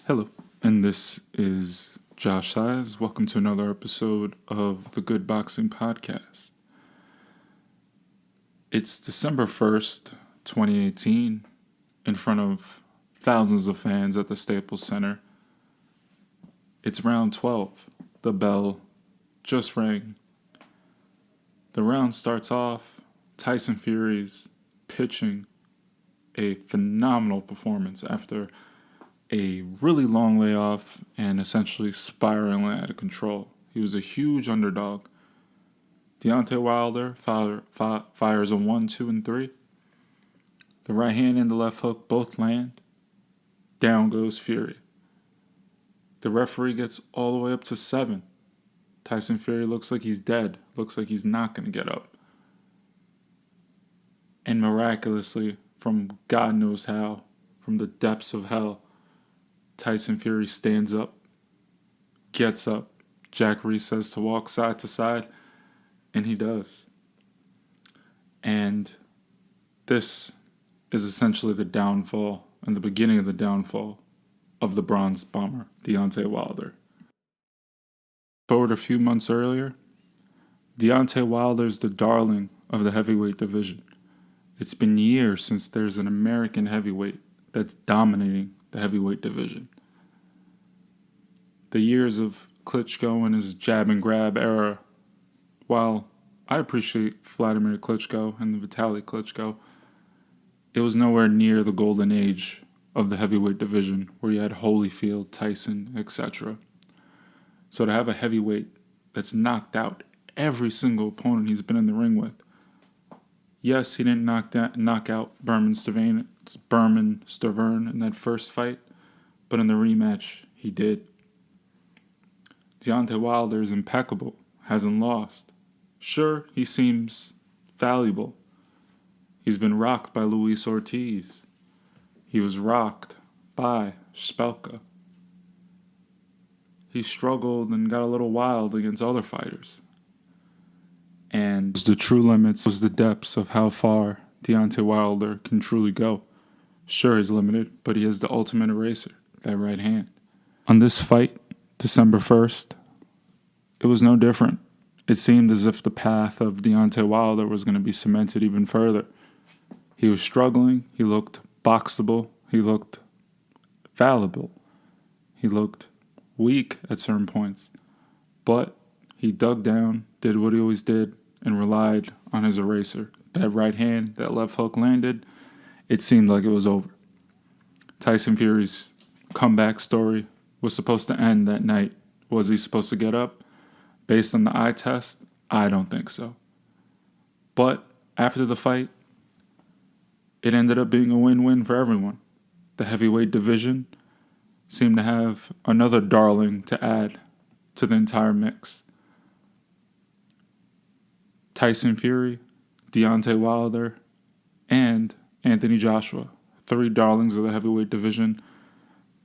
Hello, and this is Josh Size. Welcome to another episode of the Good Boxing Podcast. It's December 1st, 2018, in front of thousands of fans at the Staples Center. It's round 12. The bell just rang. The round starts off. Tyson Fury's pitching a phenomenal performance after a really long layoff and essentially spiraling out of control. He was a huge underdog. Deontay Wilder fires a 1, 2, and 3. The right hand and the left hook both land. Down goes Fury. The referee gets all the way up to 7. Tyson Fury looks like he's dead. Looks like he's not going to get up. And miraculously, from God knows how, from the depths of hell, Tyson Fury stands up, gets up. Jack Reese says to walk side to side, and he does. And this is essentially the downfall and the beginning of the downfall of the Bronze Bomber, Deontay Wilder. Forward a few months earlier, Deontay Wilder's the darling of the heavyweight division. It's been years since there's an American heavyweight that's dominating the heavyweight division. The years of Klitschko and his jab and grab era, while I appreciate Vladimir Klitschko and the Vitaly Klitschko, it was nowhere near the golden age of the heavyweight division where you had Holyfield, Tyson, etc. So to have a heavyweight that's knocked out every single opponent he's been in the ring with. Yes, he didn't knock out Berman Stavern in that first fight, but in the rematch, he did. Deontay Wilder is impeccable, hasn't lost. Sure, he seems valuable. He's been rocked by Luis Ortiz. He was rocked by Spelka. He struggled and got a little wild against other fighters. And the true limits was the depths of how far Deontay Wilder can truly go. Sure, he's limited, but he has the ultimate eraser, that right hand. On this fight, December 1st, it was no different. It seemed as if the path of Deontay Wilder was going to be cemented even further. He was struggling. He looked boxable. He looked fallible. He looked weak at certain points. But he dug down, did what he always did, and relied on his eraser. That right hand, that left hook landed. It seemed like it was over. Tyson Fury's comeback story was supposed to end that night. Was he supposed to get up? Based on the eye test, I don't think so. But after the fight, it ended up being a win-win for everyone. The heavyweight division seemed to have another darling to add to the entire mix. Tyson Fury, Deontay Wilder, and Anthony Joshua. 3 darlings of the heavyweight division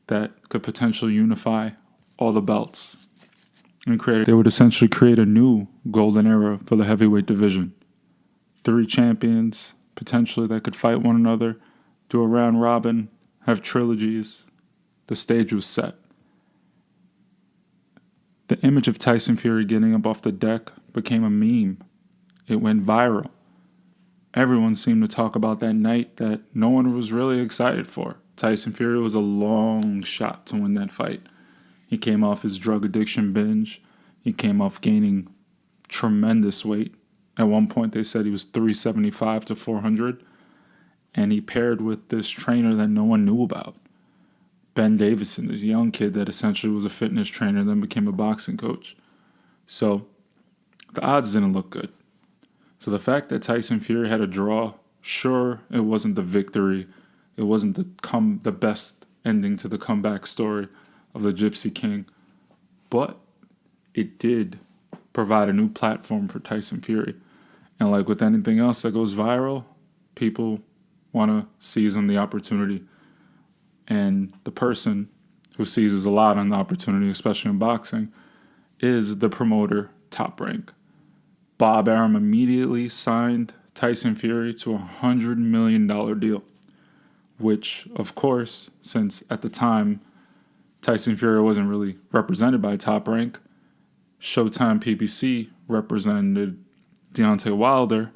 that could potentially unify all the belts. And they would essentially create a new golden era for the heavyweight division. 3 champions, potentially, that could fight one another, do a round robin, have trilogies. The stage was set. The image of Tyson Fury getting up off the deck became a meme. It went viral. Everyone seemed to talk about that night that no one was really excited for. Tyson Fury was a long shot to win that fight. He came off his drug addiction binge. He came off gaining tremendous weight. At one point, they said he was 375 to 400. And he paired with this trainer that no one knew about. Ben Davison, this young kid that essentially was a fitness trainer, then became a boxing coach. So the odds didn't look good. So the fact that Tyson Fury had a draw, sure, it wasn't the victory. It wasn't the best ending to the comeback story of the Gypsy King. But it did provide a new platform for Tyson Fury. And like with anything else that goes viral, people want to seize on the opportunity. And the person who seizes a lot on the opportunity, especially in boxing, is the promoter Top Rank. Bob Arum immediately signed Tyson Fury to a $100 million deal, which, of course, since at the time Tyson Fury wasn't really represented by Top Rank. Showtime PBC represented Deontay Wilder,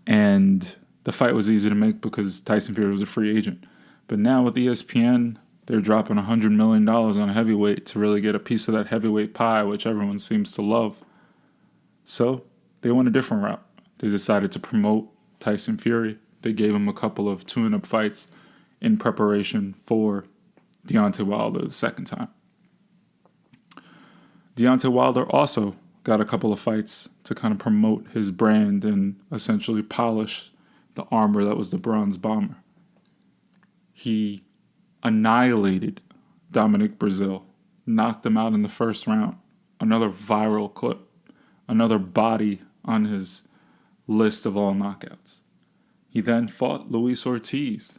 and the fight was easy to make because Tyson Fury was a free agent. But now with ESPN, they're dropping $100 million on a heavyweight to really get a piece of that heavyweight pie, which everyone seems to love. So they went a different route. They decided to promote Tyson Fury. They gave him a couple of tune-up fights in preparation for Deontay Wilder the second time. Deontay Wilder also got a couple of fights to kind of promote his brand and essentially polish the armor that was the Bronze Bomber. He annihilated Dominic Brazil, knocked him out in the first round. Another viral clip, another body on his list of all knockouts. He then fought Luis Ortiz,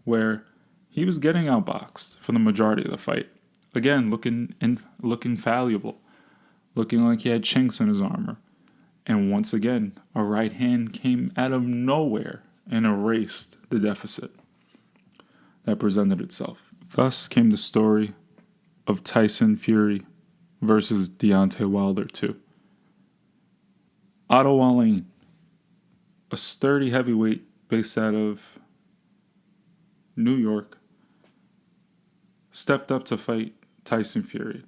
where he was getting outboxed for the majority of the fight. Again, looking fallible, looking like he had chinks in his armor. And once again, a right hand came out of nowhere and erased the deficit that presented itself. Thus came the story of Tyson Fury versus Deontay Wilder 2. Otto Wallin, a sturdy heavyweight based out of New York, stepped up to fight Tyson Fury.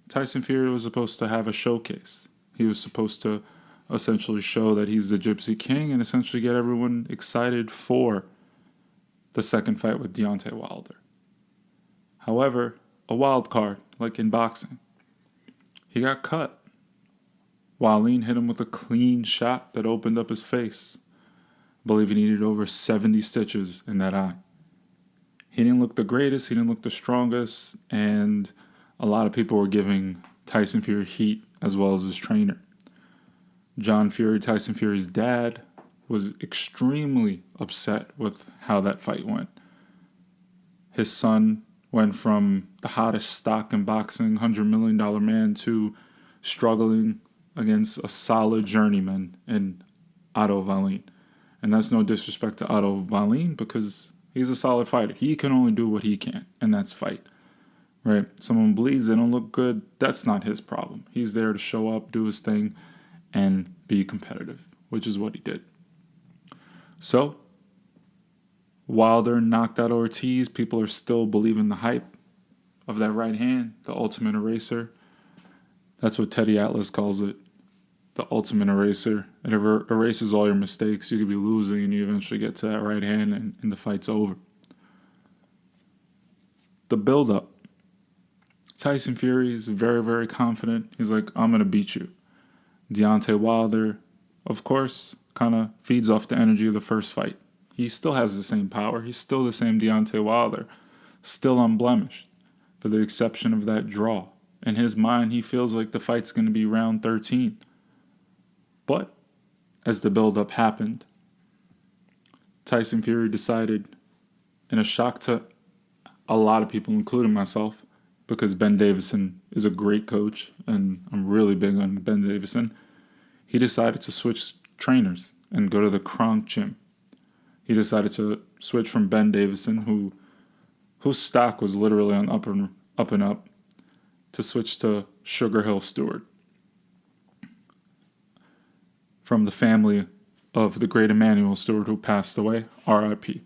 Tyson Fury was supposed to have a showcase. He was supposed to essentially show that he's the Gypsy King and essentially get everyone excited for the second fight with Deontay Wilder. However, a wild card, like in boxing, he got cut. Wallin hit him with a clean shot that opened up his face. I believe he needed over 70 stitches in that eye. He didn't look the greatest, he didn't look the strongest, and a lot of people were giving Tyson Fury heat as well as his trainer. John Fury, Tyson Fury's dad, was extremely upset with how that fight went. His son went from the hottest stock in boxing, $100 million man, to struggling against a solid journeyman in Otto Wallin. And that's no disrespect to Otto Wallin because he's a solid fighter. He can only do what he can, and that's fight. Right? Someone bleeds, they don't look good. That's not his problem. He's there to show up, do his thing, and be competitive, which is what he did. So, Wilder knocked out Ortiz. People are still believing the hype of that right hand, the ultimate eraser. That's what Teddy Atlas calls it, the ultimate eraser. It erases all your mistakes. You could be losing and you eventually get to that right hand and the fight's over. The build-up. Tyson Fury is very, very confident. He's like, I'm going to beat you. Deontay Wilder, of course, kind of feeds off the energy of the first fight. He still has the same power. He's still the same Deontay Wilder, still unblemished, for the exception of that draw. In his mind, he feels like the fight's going to be round 13. But as the build-up happened, Tyson Fury decided, in a shock to a lot of people, including myself, because Ben Davison is a great coach, and I'm really big on Ben Davison, he decided to switch trainers and go to the Kronk gym. He decided to switch from Ben Davison, whose stock was literally on up and up, to switch to Sugar Hill Stewart, from the family of the great Emmanuel Stewart who passed away, R.I.P.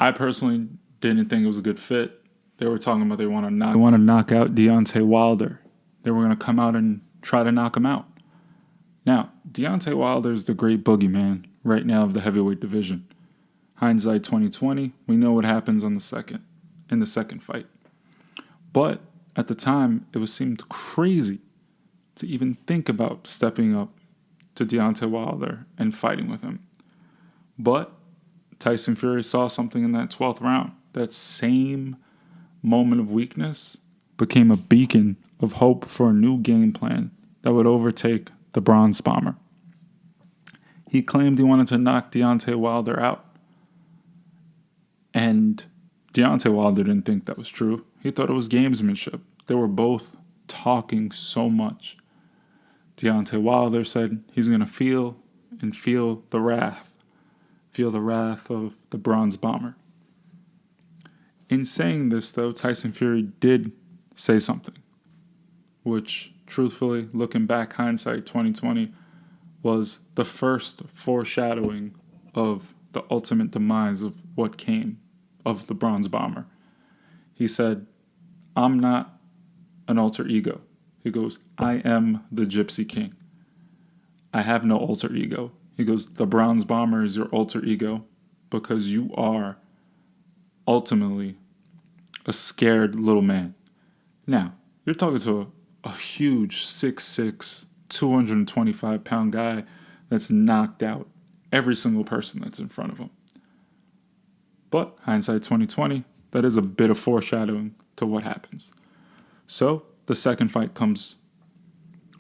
I personally didn't think it was a good fit. They were talking about they want to knock out Deontay Wilder. They were going to come out and try to knock him out. Now, Deontay Wilder is the great boogeyman right now of the heavyweight division. Hindsight 2020, we know what happens in the second fight. But at the time, it seemed crazy to even think about stepping up to Deontay Wilder and fighting with him. But Tyson Fury saw something in that 12th round. That same moment of weakness became a beacon of hope for a new game plan that would overtake the Bronze Bomber. He claimed he wanted to knock Deontay Wilder out. And Deontay Wilder didn't think that was true. He thought it was gamesmanship. They were both talking so much. Deontay Wilder said he's going to feel the wrath of the Bronze Bomber. In saying this, though, Tyson Fury did say something, which, truthfully, looking back, hindsight 2020, was the first foreshadowing of the ultimate demise of what came of the Bronze Bomber. He said, "I'm not an alter ego." He goes, "I am the Gypsy King. I have no alter ego." He goes, "The Bronze Bomber is your alter ego because you are ultimately a scared little man." Now, you're talking to a huge 6'6", 225-pound guy that's knocked out every single person that's in front of him. But hindsight 2020, that is a bit of foreshadowing to what happens. So the second fight comes.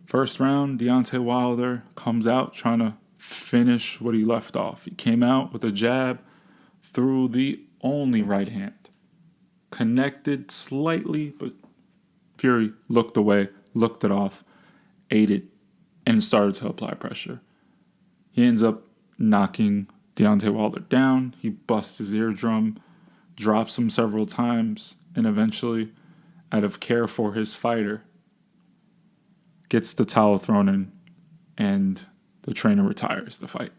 First round, Deontay Wilder comes out trying to finish what he left off. He came out with a jab, threw the only right hand. Connected slightly, but Fury looked away, looked it off, ate it, and started to apply pressure. He ends up knocking Deontay Wilder down. He busts his eardrum, drops him several times, and eventually, out of care for his fighter, gets the towel thrown in, and the trainer retires the fight.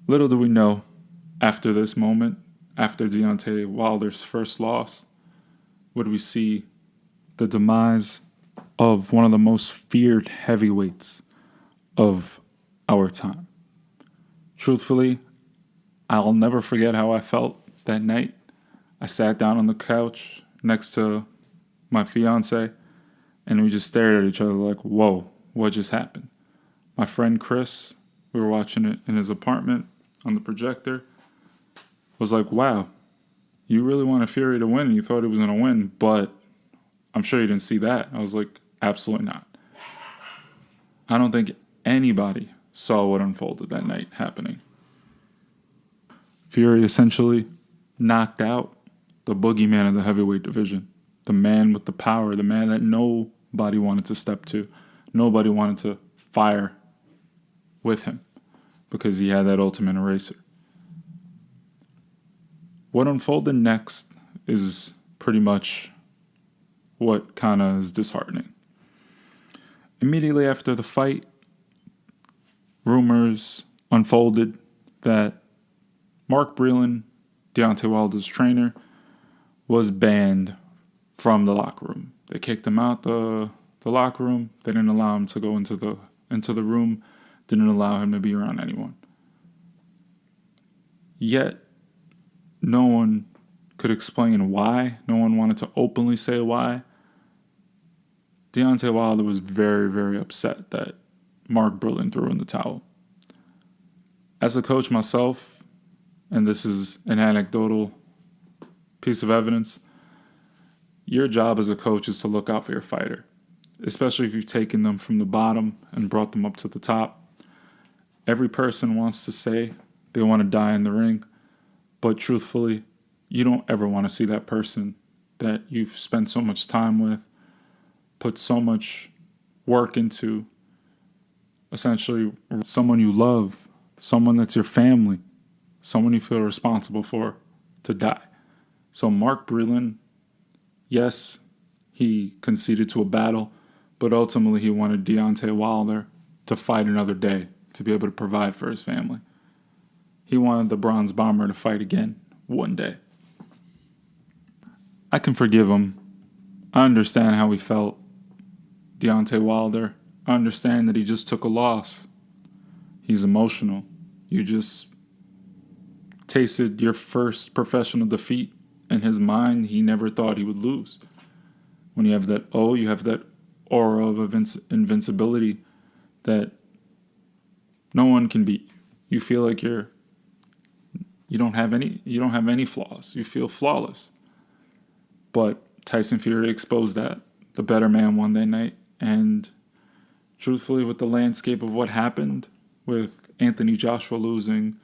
Little do we know, after this moment, after Deontay Wilder's first loss, would we see the demise of one of the most feared heavyweights of our time. Truthfully, I'll never forget how I felt that night. I sat down on the couch next to my fiance, and we just stared at each other like, whoa, what just happened? My friend Chris, we were watching it in his apartment on the projector, was like, wow, you really wanted Fury to win and you thought he was going to win, but I'm sure you didn't see that. I was like, absolutely not. I don't think anybody saw what unfolded that night happening. Fury essentially knocked out the boogeyman of the heavyweight division, the man with the power, the man that nobody wanted to step to. Nobody wanted to fire with him because he had that ultimate eraser. What unfolded next is pretty much what kind of is disheartening. Immediately after the fight, rumors unfolded that Mark Breland, Deontay Wilder's trainer, was banned from the locker room. They kicked him out the locker room. They didn't allow him to go into the room. Didn't allow him to be around anyone. Yet, no one could explain why. No one wanted to openly say why. Deontay Wilder was very, very upset that Mark Breland threw in the towel. As a coach myself, and this is an anecdotal piece of evidence, your job as a coach is to look out for your fighter, especially if you've taken them from the bottom and brought them up to the top. Every person wants to say they want to die in the ring, but truthfully, you don't ever want to see that person that you've spent so much time with, put so much work into, essentially someone you love, someone that's your family, someone you feel responsible for, to die. So Mark Breland, yes, he conceded to a battle, but ultimately he wanted Deontay Wilder to fight another day, to be able to provide for his family. He wanted the Bronze Bomber to fight again one day. I can forgive him. I understand how he felt. Deontay Wilder, I understand that he just took a loss. He's emotional. You just tasted your first professional defeat. In his mind, he never thought he would lose. When you have that you have that aura of invincibility that no one can beat. You feel like you don't have any flaws. You feel flawless. But Tyson Fury exposed that. The better man won that night. And truthfully, with the landscape of what happened, with Anthony Joshua losing,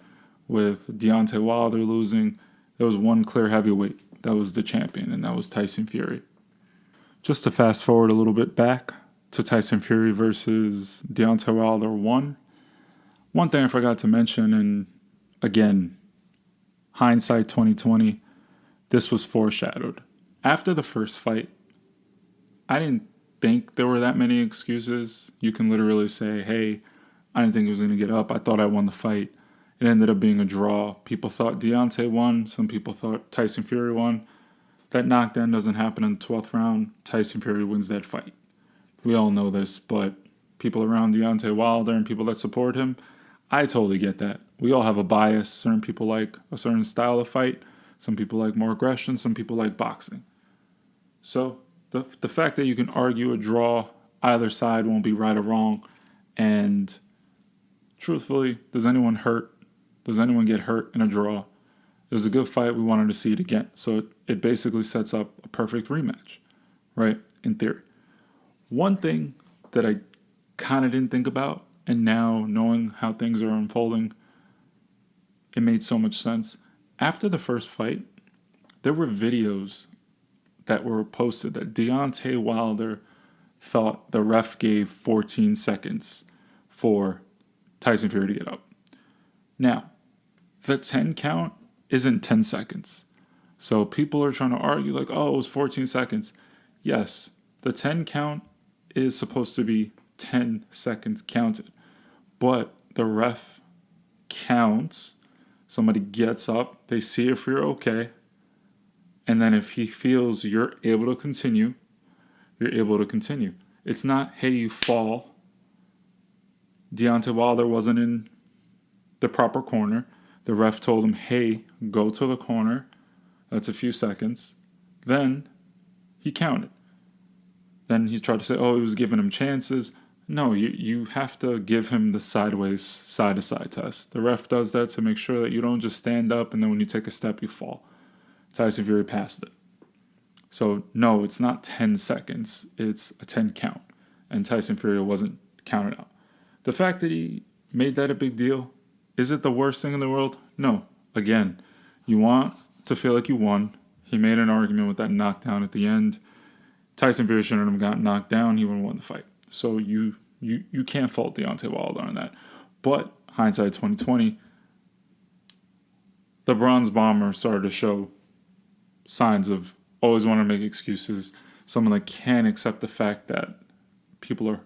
with Deontay Wilder losing, there was one clear heavyweight that was the champion, and that was Tyson Fury. Just to fast forward a little bit back to Tyson Fury versus Deontay Wilder 1. One thing I forgot to mention, and again, Hindsight 2020, this was foreshadowed. After the first fight, I didn't think there were that many excuses. You can literally say, hey, I didn't think he was going to get up. I thought I won the fight. It ended up being a draw. People thought Deontay won. Some people thought Tyson Fury won. That knockdown doesn't happen in the 12th round. Tyson Fury wins that fight. We all know this, but people around Deontay Wilder and people that support him, I totally get that. We all have a bias. Certain people like a certain style of fight. Some people like more aggression. Some people like boxing. So the fact that you can argue a draw, either side won't be right or wrong. And truthfully, does anyone hurt? Does anyone get hurt in a draw? It was a good fight. We wanted to see it again. So it basically sets up a perfect rematch, right? In theory. One thing that I kind of didn't think about, and now knowing how things are unfolding, it made so much sense. After the first fight, there were videos that were posted that Deontay Wilder thought the ref gave 14 seconds for Tyson Fury to get up. Now, the 10 count isn't 10 seconds. So people are trying to argue like, oh, it was 14 seconds. Yes, the 10 count is supposed to be 10 seconds counted. But the ref counts. Somebody gets up. They see if you're okay. And then if he feels you're able to continue, you're able to continue. It's not, hey, you fall. Deontay Wilder wasn't in the proper corner. The ref told him, hey, go to the corner. That's a few seconds. Then he counted. Then he tried to say, oh, he was giving him chances. No, you have to give him the sideways, side-to-side test. The ref does that to make sure that you don't just stand up and then when you take a step, you fall. Tyson Fury passed it. So, no, it's not 10 seconds. It's a 10 count. And Tyson Fury wasn't counted out. The fact that he made that a big deal, is it the worst thing in the world? No. Again, you want to feel like you won. He made an argument with that knockdown at the end. Tyson Fury shouldn't have gotten knocked down. He would have won the fight. So you can't fault Deontay Wilder on that. But hindsight 2020, the Bronze Bomber started to show signs of always want to make excuses. Someone that can't accept the fact that people are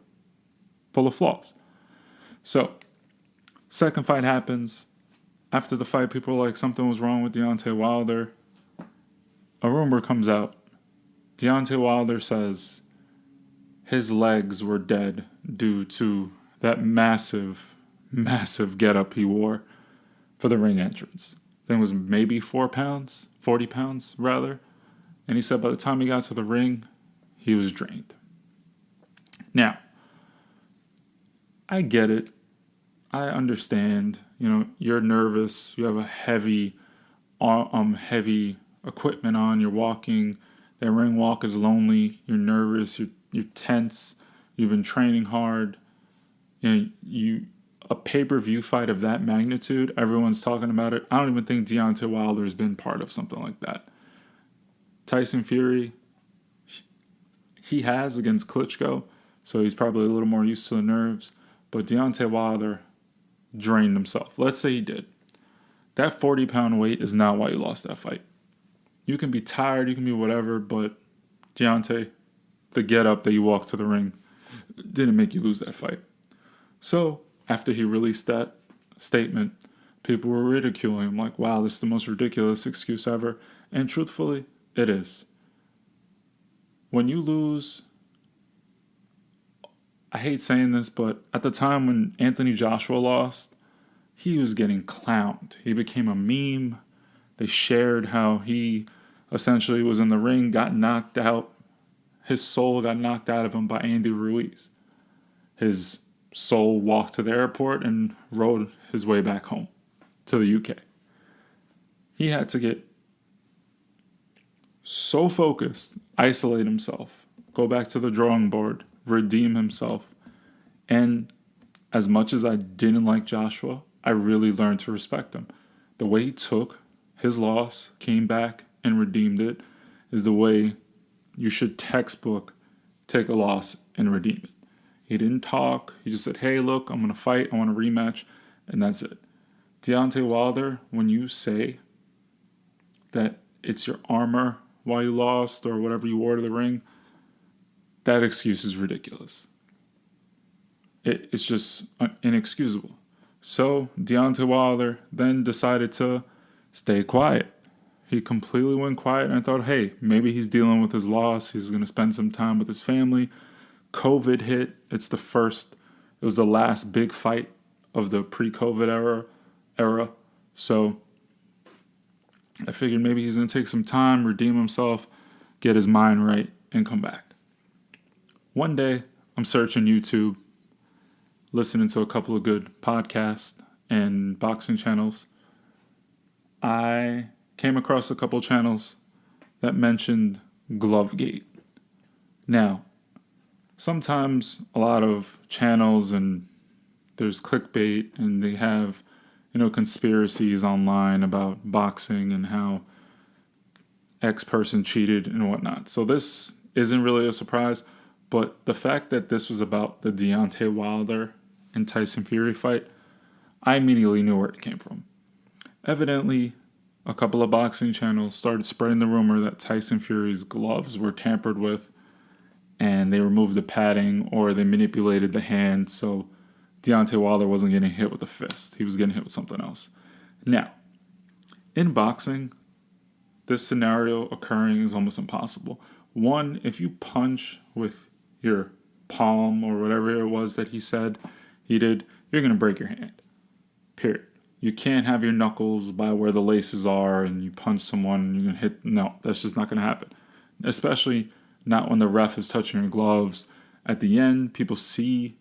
full of flaws. So, second fight happens. After the fight, people are like, something was wrong with Deontay Wilder. A rumor comes out. Deontay Wilder says his legs were dead due to that massive getup he wore for the ring entrance. I think it was maybe 4 pounds, 40 pounds rather. And he said by the time he got to the ring, he was drained. Now, I get it. I understand. You know, you're nervous. You have a heavy equipment on. You're walking. That ring walk is lonely. You're nervous. You're tense. You've been training hard. You know, a pay-per-view fight of that magnitude, everyone's talking about it. I don't even think Deontay Wilder has been part of something like that. Tyson Fury, he has against Klitschko, so he's probably a little more used to the nerves. But Deontay Wilder drained himself. Let's say he did. That 40-pound weight is not why you lost that fight. You can be tired, you can be whatever, but Deontay, the get-up that you walked to the ring, didn't make you lose that fight. So, after he released that statement, people were ridiculing him like, wow, this is the most ridiculous excuse ever. And truthfully, it is. When you lose, I hate saying this, but at the time when Anthony Joshua lost, he was getting clowned. He became a meme. They shared how he essentially was in the ring, got knocked out. His soul got knocked out of him by Andy Ruiz. His soul walked to the airport and rode his way back home to the UK. He had to get so focused, isolate himself, go back to the drawing board, redeem himself. And as much as I didn't like Joshua, I really learned to respect him. The way he took his loss, came back, and redeemed it is the way you should textbook take a loss and redeem it. He didn't talk. He just said, hey, look, I'm going to fight. I want a rematch. And that's it. Deontay Wilder, when you say that it's your armor why you lost or whatever you wore to the ring, that excuse is ridiculous. It's just inexcusable. So Deontay Wilder then decided to stay quiet. He completely went quiet, and I thought, hey, maybe he's dealing with his loss. He's going to spend some time with his family. COVID hit. It was the last big fight of the pre-COVID era. So I figured maybe he's going to take some time, redeem himself, get his mind right, and come back. One day, I'm searching YouTube, listening to a couple of good podcasts and boxing channels. I came across a couple channels that mentioned Glovegate. Now, sometimes a lot of channels and there's clickbait and they have, conspiracies online about boxing and how X person cheated and whatnot. So this isn't really a surprise, but the fact that this was about the Deontay Wilder and Tyson Fury fight, I immediately knew where it came from. Evidently, a couple of boxing channels started spreading the rumor that Tyson Fury's gloves were tampered with and they removed the padding or they manipulated the hand so Deontay Wilder wasn't getting hit with a fist. He was getting hit with something else. Now, in boxing, this scenario occurring is almost impossible. One, if you punch with your palm or whatever it was that he said he did, you're going to break your hand. Period. You can't have your knuckles by where the laces are and you punch someone and you're going to hit. No, that's just not going to happen. Especially not when the ref is touching your gloves. At the end, people see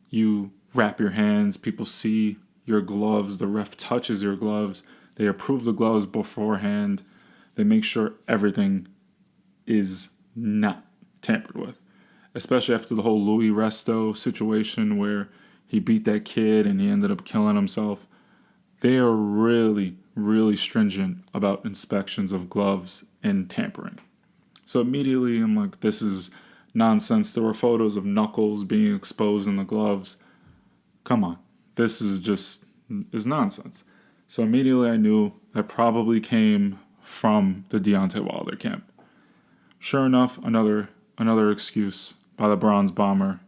you wrap your hands. People see your gloves. The ref touches your gloves. They approve the gloves beforehand. They make sure everything is not tampered with. Especially after the whole Louis Resto situation where he beat that kid and he ended up killing himself. They are really, really stringent about inspections of gloves and tampering. So immediately I'm like, this is nonsense. There were photos of knuckles being exposed in the gloves. Come on. This is nonsense. So immediately I knew that probably came from the Deontay Wilder camp. Sure enough, another excuse by the Bronze Bomber.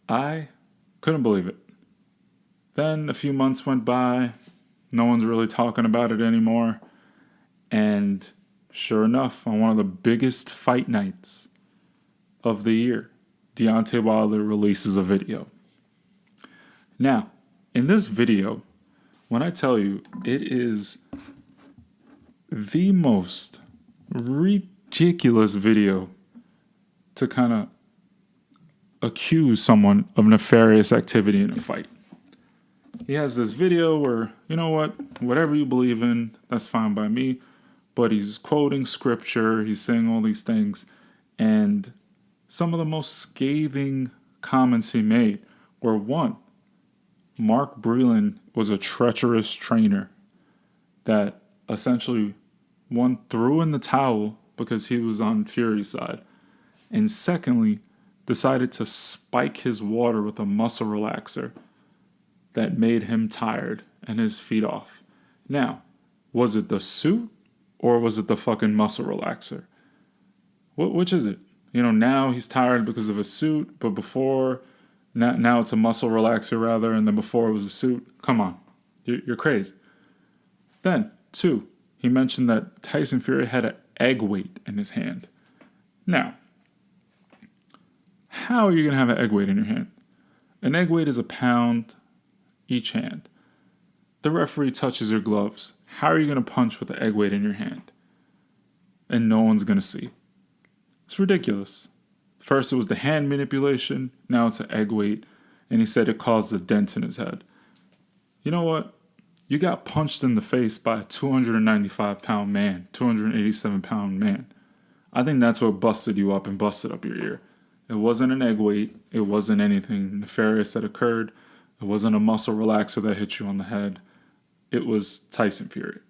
I couldn't believe it. Then a few months went by. No one's really talking about it anymore. And sure enough, on one of the biggest fight nights of the year, Deontay Wilder releases a video. Now, in this video, when I tell you, it is the most ridiculous video to kind of accuse someone of nefarious activity in a fight. He has this video where, whatever you believe in, that's fine by me, but he's quoting scripture, he's saying all these things, and some of the most scathing comments he made were, one, Mark Breland was a treacherous trainer that essentially, one, threw in the towel because he was on Fury's side, and secondly, decided to spike his water with a muscle relaxer that made him tired and his feet off. Now, was it the suit or was it the fucking muscle relaxer? Which is it? Now he's tired because of a suit, but before, now it's a muscle relaxer rather, and then before it was a suit. Come on, you're crazy. Then, two, he mentioned that Tyson Fury had an egg weight in his hand. Now, how are you going to have an egg weight in your hand? An egg weight is a pound each hand. The referee touches your gloves. How are you going to punch with the egg weight in your hand? And no one's going to see. It's ridiculous. First it was the hand manipulation, now it's an egg weight, and he said it caused a dent in his head. You know what? You got punched in the face by a 295-pound man, 287-pound man. I think that's what busted you up and busted up your ear. It wasn't an egg weight. It wasn't anything nefarious that occurred. It wasn't a muscle relaxer that hit you on the head. It was Tyson Fury.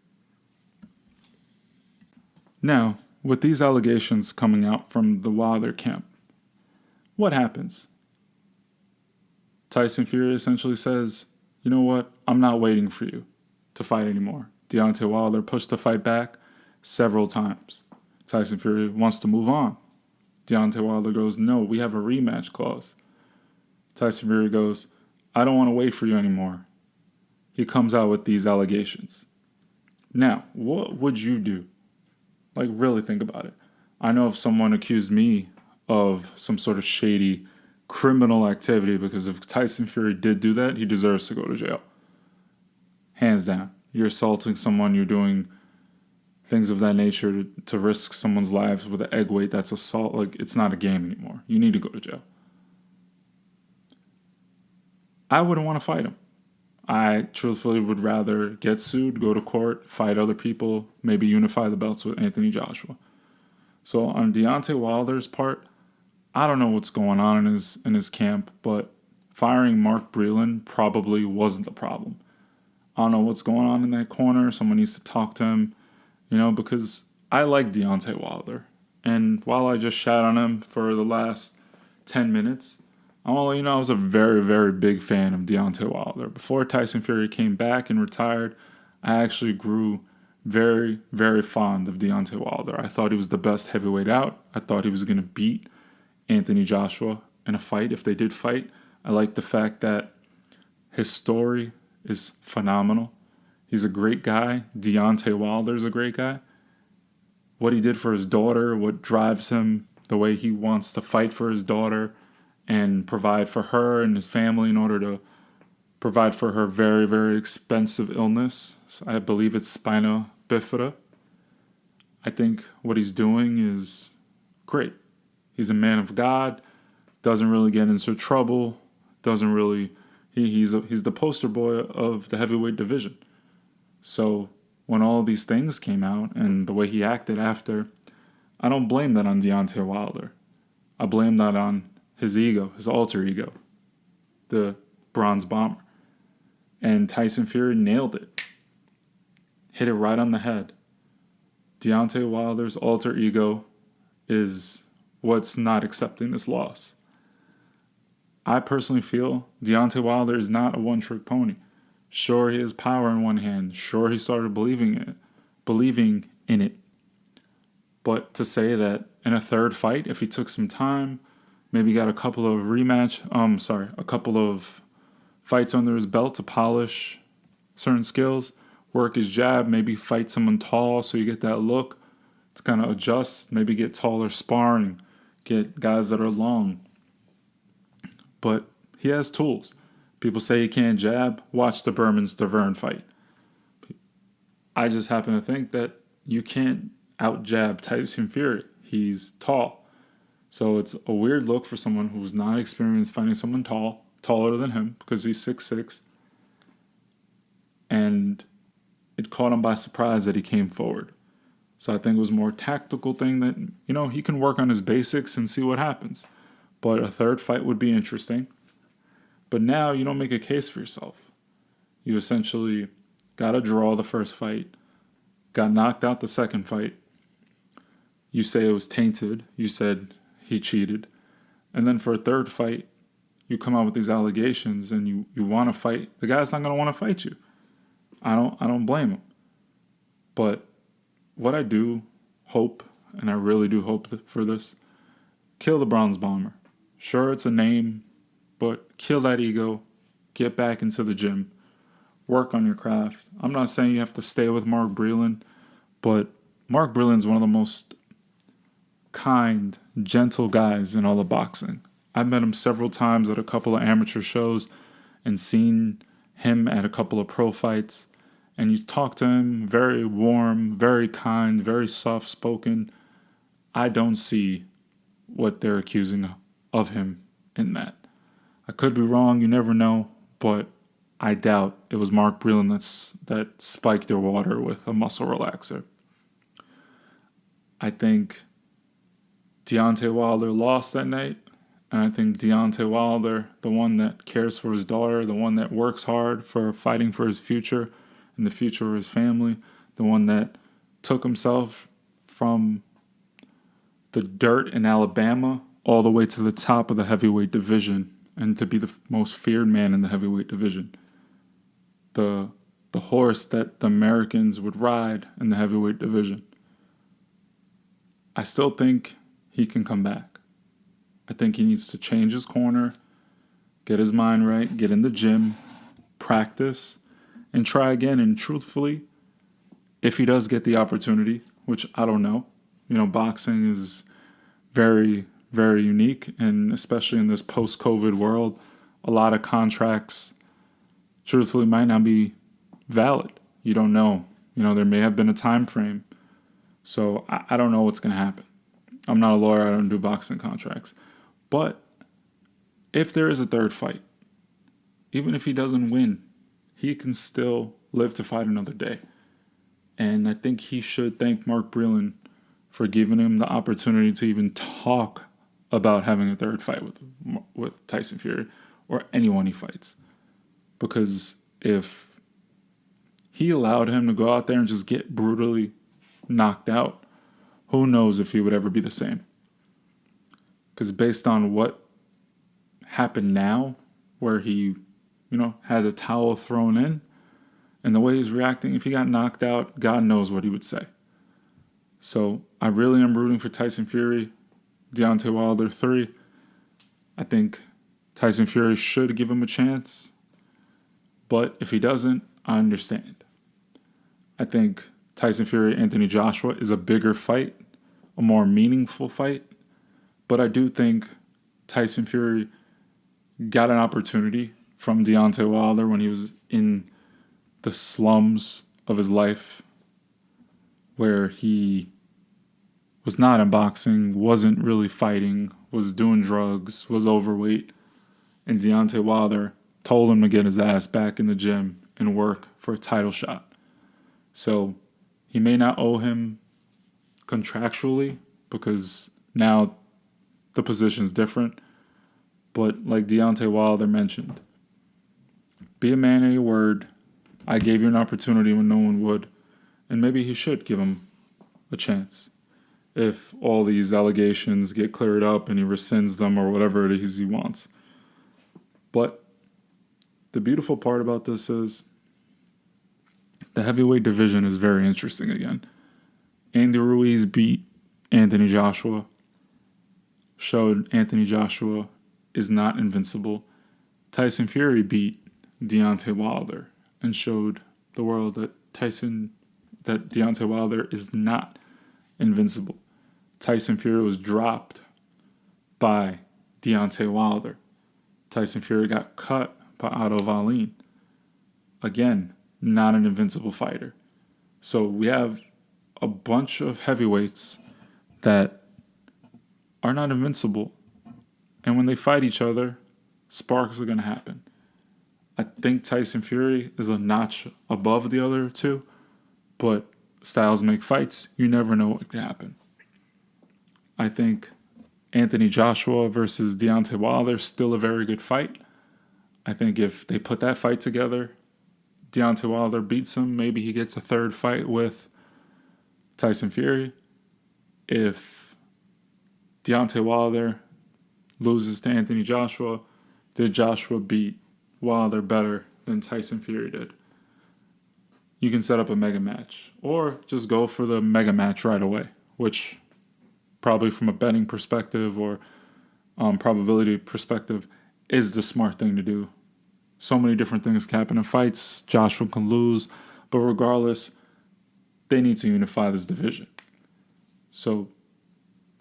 Now, with these allegations coming out from the Wilder camp, what happens? Tyson Fury essentially says, you know what? I'm not waiting for you to fight anymore. Deontay Wilder pushed the fight back several times. Tyson Fury wants to move on. Deontay Wilder goes, no, we have a rematch clause. Tyson Fury goes, I don't want to wait for you anymore. He comes out with these allegations. Now, what would you do? Like, really think about it. I know if someone accused me of some sort of shady criminal activity, because if Tyson Fury did do that, he deserves to go to jail. Hands down. You're assaulting someone, you're doing things of that nature to risk someone's lives with an egg weight. That's assault. Like, it's not a game anymore. You need to go to jail. I wouldn't want to fight him. I truthfully would rather get sued, go to court, fight other people, maybe unify the belts with Anthony Joshua. So on Deontay Wilder's part, I don't know what's going on in his camp, but firing Mark Breland probably wasn't the problem. I don't know what's going on in that corner. Someone needs to talk to him, because I like Deontay Wilder. And while I just shat on him for the last 10 minutes, I was a very, very big fan of Deontay Wilder. Before Tyson Fury came back and retired, I actually grew very, very fond of Deontay Wilder. I thought he was the best heavyweight out. I thought he was going to beat Anthony Joshua in a fight if they did fight. I like the fact that his story is phenomenal. He's a great guy. Deontay Wilder's a great guy. What he did for his daughter, what drives him, the way he wants to fight for his daughter and provide for her and his family in order to provide for her very, very expensive illness. I believe it's spina bifida. I think what he's doing is great. He's a man of God, doesn't really get into trouble, he's the poster boy of the heavyweight division. So when all these things came out and the way he acted after, I don't blame that on Deontay Wilder. I blame that on his ego, his alter ego, the Bronze Bomber. And Tyson Fury nailed it. Hit it right on the head. Deontay Wilder's alter ego is what's not accepting this loss. I personally feel Deontay Wilder is not a one-trick pony. Sure, he has power in one hand. Sure, he started believing in it. But to say that in a third fight, if he took some time, maybe got a couple of fights under his belt to polish certain skills, work his jab, maybe fight someone tall so you get that look to kind of adjust, maybe get taller sparring, get guys that are long. But he has tools. People say he can't jab. Watch the Berman-Stavern fight. I just happen to think that you can't out-jab Tyson Fury. He's tall. So it's a weird look for someone who's not experienced fighting someone taller than him, because he's 6'6". And it caught him by surprise that he came forward. So I think it was more a tactical thing that, he can work on his basics and see what happens. But a third fight would be interesting. But now you don't make a case for yourself. You essentially got a draw the first fight, got knocked out the second fight. You say it was tainted. You said he cheated. And then for a third fight, you come out with these allegations and you want to fight. The guy's not going to want to fight you. I don't blame him. But what I do hope, and I really do hope for this, kill the Bronze Bomber. Sure, it's a name, but kill that ego. Get back into the gym. Work on your craft. I'm not saying you have to stay with Mark Breland, but Mark Breland's one of the most kind, gentle guys in all of boxing. I've met him several times at a couple of amateur shows and seen him at a couple of pro fights. And you talk to him, very warm, very kind, very soft-spoken. I don't see what they're accusing of him in that. I could be wrong, you never know, but I doubt it was Mark Breland that spiked their water with a muscle relaxer. I think Deontay Wilder lost that night, and I think Deontay Wilder, the one that cares for his daughter, the one that works hard for fighting for his future and the future of his family, the one that took himself from the dirt in Alabama all the way to the top of the heavyweight division and to be the most feared man in the heavyweight division. The the horse that the Americans would ride in the heavyweight division. I still think he can come back. I think he needs to change his corner, get his mind right, get in the gym, practice, and try again. And truthfully, if he does get the opportunity, which I don't know, boxing is very, very unique, and especially in this post-COVID world, a lot of contracts, truthfully, might not be valid. You don't know. There may have been a time frame. So I don't know what's going to happen. I'm not a lawyer. I don't do boxing contracts. But if there is a third fight, even if he doesn't win, he can still live to fight another day. And I think he should thank Mark Breland for giving him the opportunity to even talk about having a third fight with Tyson Fury or anyone he fights. Because if he allowed him to go out there and just get brutally knocked out, who knows if he would ever be the same. Because based on what happened now, where he, had a towel thrown in, and the way he's reacting, if he got knocked out, God knows what he would say. So I really am rooting for Tyson Fury, Deontay Wilder 3. I think Tyson Fury should give him a chance. But if he doesn't, I understand. I think Tyson Fury, Anthony Joshua is a bigger fight, a more meaningful fight. But I do think Tyson Fury got an opportunity from Deontay Wilder when he was in the slums of his life, where he was not in boxing, wasn't really fighting, was doing drugs, was overweight. And Deontay Wilder told him to get his ass back in the gym and work for a title shot. So he may not owe him contractually because now the position's different. But like Deontay Wilder mentioned, be a man of your word. I gave you an opportunity when no one would. And maybe he should give him a chance. If all these allegations get cleared up and he rescinds them or whatever it is he wants. But the beautiful part about this is the heavyweight division is very interesting again. Andy Ruiz beat Anthony Joshua, showed Anthony Joshua is not invincible. Tyson Fury beat Deontay Wilder and showed the world that Deontay Wilder is not invincible. Tyson Fury was dropped by Deontay Wilder. Tyson Fury got cut by Otto Wallin. Again, not an invincible fighter. So we have a bunch of heavyweights that are not invincible. And when they fight each other, sparks are going to happen. I think Tyson Fury is a notch above the other two, but styles make fights. You never know what could happen. I think Anthony Joshua versus Deontay Wilder is still a very good fight. I think if they put that fight together, Deontay Wilder beats him. Maybe he gets a third fight with Tyson Fury. If Deontay Wilder loses to Anthony Joshua, did Joshua beat Wilder better than Tyson Fury did? You can set up a mega match or just go for the mega match right away, which probably from a betting perspective or probability perspective is the smart thing to do. So many different things can happen in fights. Joshua can lose, but regardless, they need to unify this division. So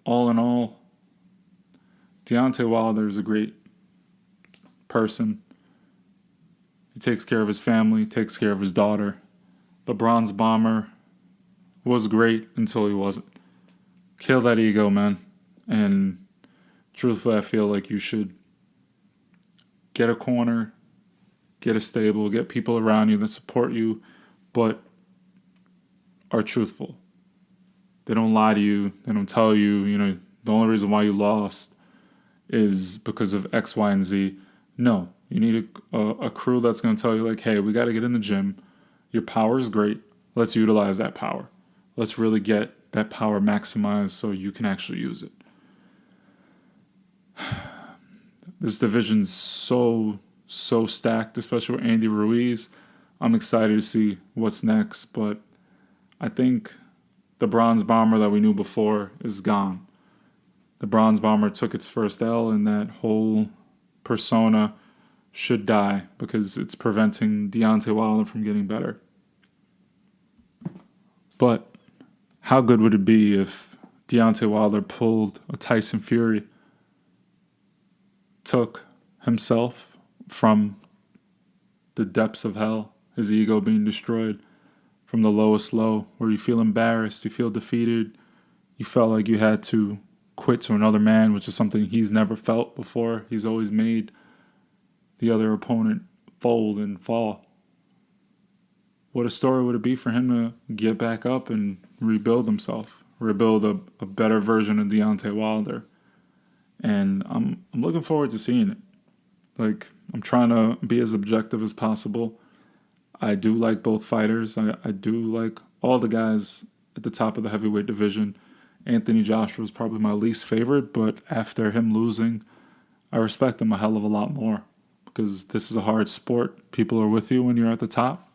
all in all, Deontay Wilder is a great person. He takes care of his family, takes care of his daughter. The Bronze Bomber was great until he wasn't. Kill that ego, man. And truthfully, I feel like you should get a corner, get a stable, get people around you that support you, but are truthful. They don't lie to you. They don't tell you, the only reason why you lost is because of X, Y, and Z. No, you need a crew that's going to tell you, like, hey, we got to get in the gym. Your power is great. Let's utilize that power. Let's really get that power maximized so you can actually use it. This division's so stacked, especially with Andy Ruiz. I'm excited to see what's next, but I think the Bronze Bomber that we knew before is gone. The Bronze Bomber took its first L, and that whole persona should die because it's preventing Deontay Wilder from getting better. But how good would it be if Deontay Wilder pulled a Tyson Fury, took himself from the depths of hell, his ego being destroyed, from the lowest low, where you feel embarrassed, you feel defeated, you felt like you had to quit to another man, which is something he's never felt before. He's always made the other opponent fold and fall. What a story would it be for him to get back up and rebuild himself, rebuild a better version of Deontay Wilder. And I'm looking forward to seeing it. Like, I'm trying to be as objective as possible. I do like both fighters. I do like all the guys at the top of the heavyweight division. Anthony Joshua is probably my least favorite, but after him losing, I respect him a hell of a lot more because this is a hard sport. People are with you when you're at the top.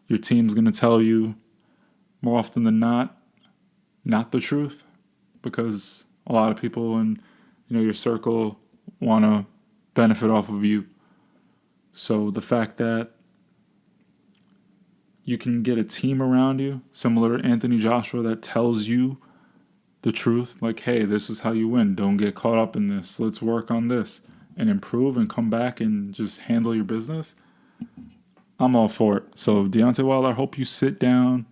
Your team's going to tell you more often than not the truth, because a lot of people in your circle want to benefit off of you. So the fact that you can get a team around you, similar to Anthony Joshua, that tells you the truth, like, hey, this is how you win. Don't get caught up in this. Let's work on this and improve and come back and just handle your business. I'm all for it. So Deontay Wilder, I hope you sit down,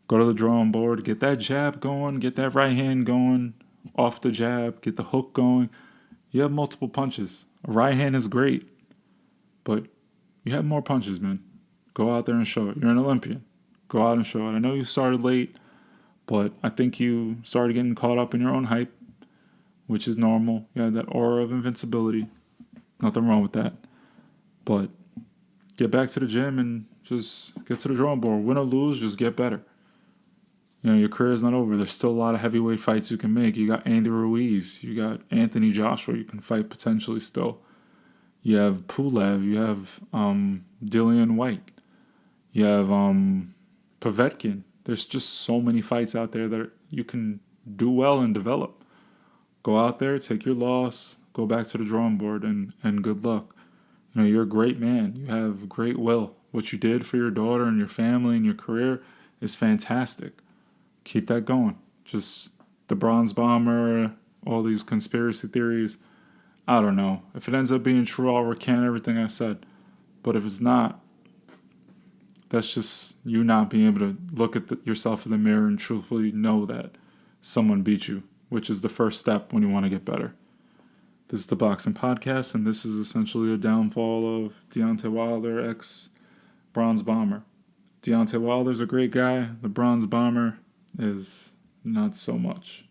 go to the drawing board, get that jab going, get that right hand going, off the jab, get the hook going. You have multiple punches. A right hand is great, but you have more punches, man. Go out there and show it. You're an Olympian. Go out and show it. I know you started late, but I think you started getting caught up in your own hype, which is normal. You had that aura of invincibility. Nothing wrong with that. But get back to the gym and just get to the drawing board. Win or lose, just get better. Your career is not over. There's still a lot of heavyweight fights you can make. You got Andy Ruiz. You got Anthony Joshua you can fight potentially still. You have Pulev. You have Dillian White. You have Povetkin. There's just so many fights out there that you can do well and develop. Go out there, take your loss, go back to the drawing board, and good luck. You're a great man. You have great will. What you did for your daughter and your family and your career is fantastic. Keep that going. Just the Bronze Bomber, all these conspiracy theories. I don't know. If it ends up being true, I'll recant everything I said. But if it's not, that's just you not being able to look at yourself in the mirror and truthfully know that someone beat you, which is the first step when you want to get better. This is the Boxing Podcast, and this is essentially a downfall of Deontay Wilder, ex-Bronze Bomber. Deontay Wilder's a great guy. The Bronze Bomber is not so much.